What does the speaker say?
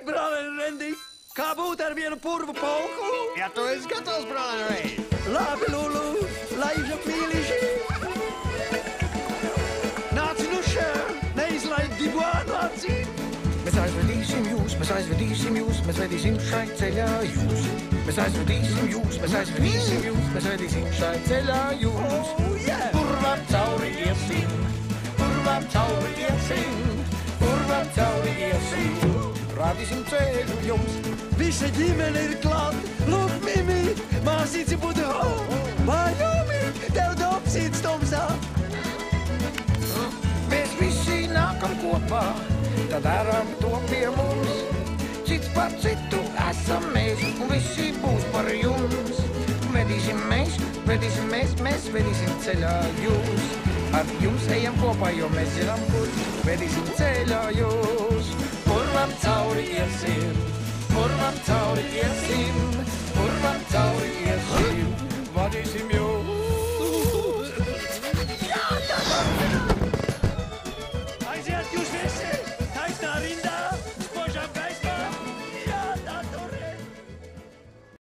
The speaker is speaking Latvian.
brālēn Rendi, kā būt ar vienu purvu polku? Ja tu esi gatavs, brālēn Rendi. Labi, Lulu, laižam mīliši. Nāc nu šeit, neizlaid dibuānu acīm. Mēs aizvedīsim jūs, mēs aizvedīsim jūs, mēs vedīsim šai ceļā jūs. Mēs aizvedīsim jūs, mēs aizvedīsim jūs, mēs vedīsim šai ceļā jūs. Oh, yeah! Purvam cauri iesim, purvam cauri iesim, purvam cauri iesim. Rādīsim ceļu jums. Visa ģimene ir klāt, lūk, Mimi, māsīci būtu ho, Mājumi, tev dopsīts tumsā. Mēs visi nākam kopā, tad darām to pie mums. Cits par citu esam mēs, un visi būs par jums. Vedīsim mēs, mēs vedīsim ceļā jūs. Ar jums ejam kopā, jo mēs zinām, kur vedīsim ceļā jūs. Purvam cauri iesim, purvam cauri iesim,